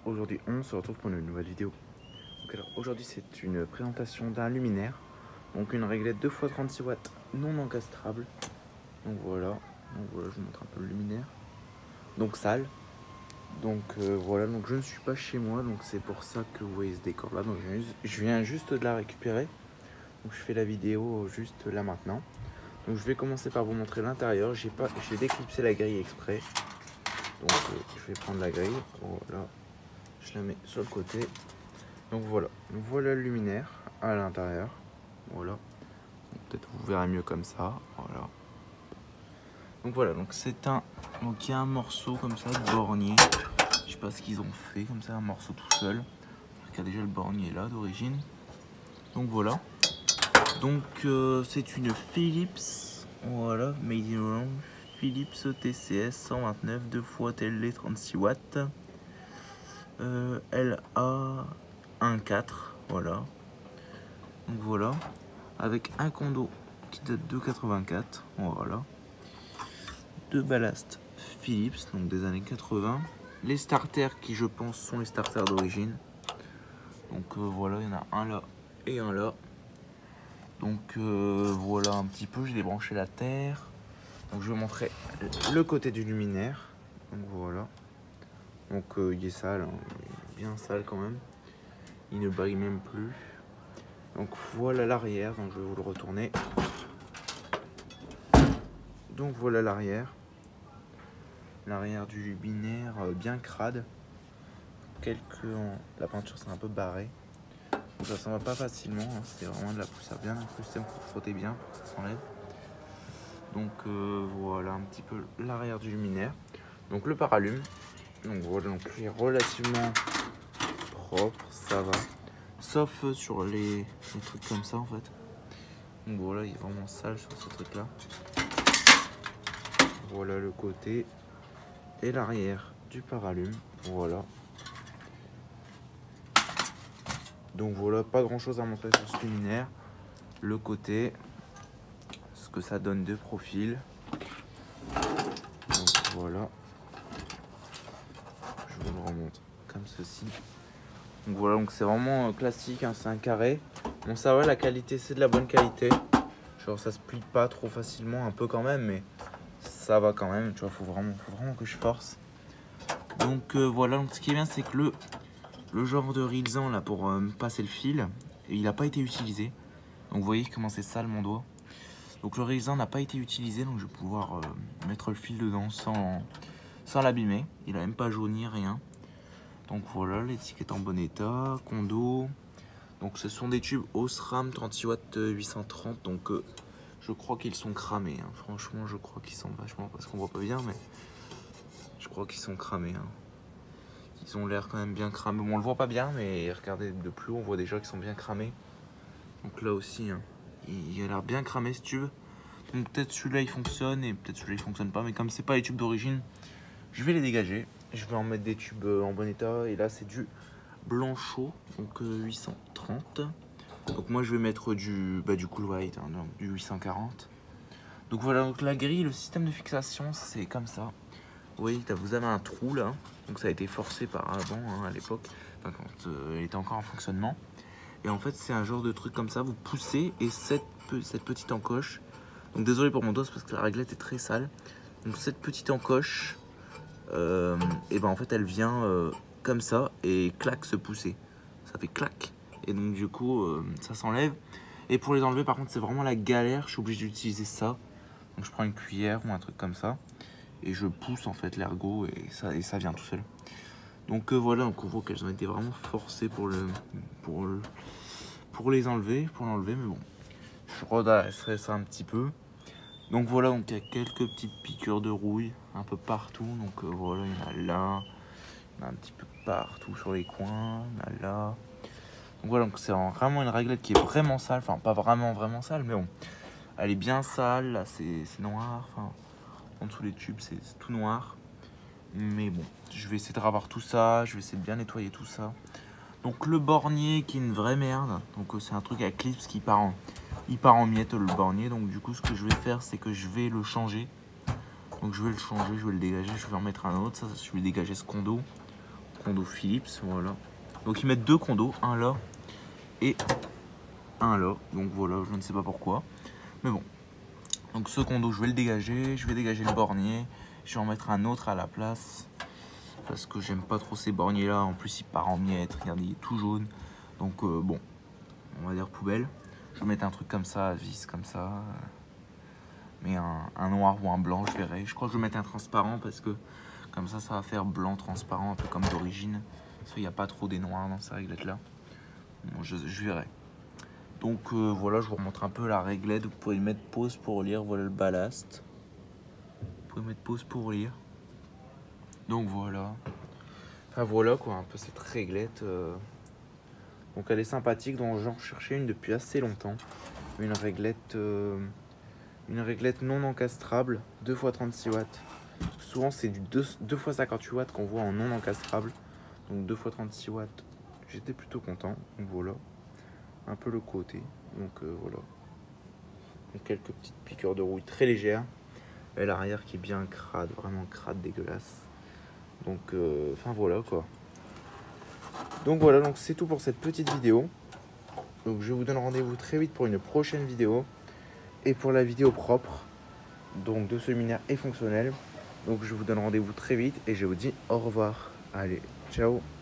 Aujourd'hui on se retrouve pour une nouvelle vidéo. Donc alors aujourd'hui c'est une présentation d'un luminaire. Donc une réglette 2x36 watts non encastrable. Donc voilà, je vous montre un peu le luminaire. Donc sale. Donc voilà, donc je ne suis pas chez moi, donc c'est pour ça que vous voyez ce décor là. Donc je viens juste de la récupérer. Donc je fais la vidéo juste là maintenant. Donc je vais commencer par vous montrer l'intérieur. J'ai déclipsé la grille exprès. Donc je vais prendre la grille. Voilà. Je la mets sur le côté. Donc voilà le luminaire à l'intérieur. Voilà. Peut-être vous verrez mieux comme ça. Voilà. Donc voilà, donc c'est un. Donc il y a un morceau comme ça de bornier. Je sais pas ce qu'ils ont fait, comme ça, un morceau tout seul. Il y a déjà le bornier là d'origine. Donc voilà. Donc c'est une Philips. Voilà, Made in Holland. Philips TCS 129 2x TLD 36 watts. LA 1.4, voilà. Donc voilà, avec un condo qui date de 84, voilà. Deux ballasts Philips, donc des années 80. Les starters qui je pense sont les starters d'origine. Donc voilà, il y en a un là et un là. Donc voilà un petit peu, j'ai débranché la terre. Donc je vais vous montrer le côté du luminaire. Donc voilà. Donc il est sale, hein, bien sale quand même. Il ne brille même plus. Donc voilà l'arrière, donc je vais vous le retourner. Donc voilà l'arrière. L'arrière du luminaire bien crade. La peinture c'est un peu barré. Donc ça s'en va pas facilement, hein. C'est vraiment de la poussière bien incrustée, on faut frotter bien pour que ça s'enlève. Donc voilà un petit peu l'arrière du luminaire. Donc le paralume. Donc voilà, donc il est relativement propre, ça va. Sauf sur les trucs comme ça en fait. Donc voilà, il est vraiment sale sur ce truc là. Voilà le côté et l'arrière du paralume. Voilà. Donc voilà, pas grand chose à montrer sur ce luminaire. Le côté, ce que ça donne de profil. Donc voilà. Je vous le remonte comme ceci. Donc voilà, donc c'est vraiment classique, hein, c'est un carré. Bon ça va, la qualité c'est de la bonne qualité. Genre ça se plie pas trop facilement, un peu quand même, mais ça va quand même. Tu vois, faut vraiment que je force. Donc voilà, donc ce qui est bien c'est que le genre de rilsan là pour passer le fil, il n'a pas été utilisé. Donc vous voyez comment c'est sale mon doigt. Donc le rilsan n'a pas été utilisé, donc je vais pouvoir mettre le fil dedans sans l'abîmer. Il n'a même pas jauni, rien. Donc voilà, l'étiquette en bon état, condo. Donc ce sont des tubes Osram 36 watts 830. Donc je crois qu'ils sont cramés, hein. Franchement je crois qu'ils sont vachement, parce qu'on voit pas bien, mais je crois qu'ils sont cramés, hein. Ils ont l'air quand même bien cramés. Bon, on le voit pas bien, mais regardez de plus haut, on voit déjà qu'ils sont bien cramés. Donc là aussi, hein, il a l'air bien cramé ce tube. Donc peut-être celui-là il fonctionne et peut-être celui-là il fonctionne pas. Mais comme c'est pas les tubes d'origine, je vais les dégager. Je vais en mettre des tubes en bon état. Et là c'est du Blanchot, donc 830. Donc moi je vais mettre du Cool White, hein, donc du 840. Donc voilà, donc la grille, le système de fixation c'est comme ça. Vous voyez, vous avez un trou là. Donc ça a été forcé par avant, hein, à l'époque, enfin, quand il était encore en fonctionnement. Et en fait c'est un genre de truc comme ça, vous poussez et cette petite encoche, donc désolé pour mon dos parce que la réglette est très sale. Donc cette petite encoche, et ben en fait elle vient comme ça et clac se pousser. Ça fait clac. Et donc du coup ça s'enlève. Et pour les enlever par contre c'est vraiment la galère, je suis obligé d'utiliser ça. Donc je prends une cuillère ou un truc comme ça. Et je pousse en fait l'ergot et ça vient tout seul. Donc voilà, donc on voit qu'elles ont été vraiment forcées pour les enlever, mais bon, je redresserai ça un petit peu. Donc voilà, donc il y a quelques petites piqûres de rouille un peu partout. Donc voilà, il y en a là, il y en a un petit peu partout sur les coins, il y en a là. Donc voilà, donc c'est vraiment une réglette qui est vraiment sale, enfin pas vraiment sale, mais bon, elle est bien sale. Là c'est noir, enfin en dessous les tubes c'est tout noir. Mais bon, je vais essayer de ravoir tout ça, je vais essayer de bien nettoyer tout ça. Donc le bornier qui est une vraie merde. Donc c'est un truc à clips qui part en miettes le bornier. Donc du coup ce que je vais faire c'est que je vais le changer. Donc je vais le changer, je vais le dégager, je vais en mettre un autre. Ça je vais dégager ce condo. condo Philips, voilà. Donc ils mettent deux condos, un là et un là. Donc voilà, je ne sais pas pourquoi. Mais bon. Donc ce condo, je vais le dégager. Je vais dégager le bornier. Je vais en mettre un autre à la place. Parce que j'aime pas trop ces borniers là. En plus, il part en miettes. Regardez, il est tout jaune. Donc bon, on va dire poubelle. Je vais mettre un truc comme ça, à vis comme ça. Mais un noir ou un blanc, je verrai. Je crois que je vais mettre un transparent parce que comme ça va faire blanc transparent, un peu comme d'origine. Parce qu'il n'y a pas trop des noirs dans ces réglettes là. Bon, je verrai. Donc voilà, je vous remontre un peu la réglette. Vous pouvez mettre pause pour lire. Voilà le ballast. Vous pouvez mettre pause pour lire. Donc voilà. Enfin voilà quoi, un peu cette réglette. Donc elle est sympathique. Donc j'en cherchais une depuis assez longtemps. Une réglette non encastrable, 2 x 36 watts. Souvent c'est du 2 x 58 watts qu'on voit en non encastrable. Donc 2 x 36 watts, j'étais plutôt content. Donc voilà, un peu le côté. Donc voilà. Donc, quelques petites piqûres de rouille très légères. Et l'arrière qui est bien crade, vraiment crade, dégueulasse. Donc enfin voilà quoi. Donc voilà, donc c'est tout pour cette petite vidéo. Donc je vous donne rendez-vous très vite pour une prochaine vidéo. Et pour la vidéo propre, donc de ce luminaire est fonctionnel. Donc je vous donne rendez-vous très vite et je vous dis au revoir. Allez, ciao.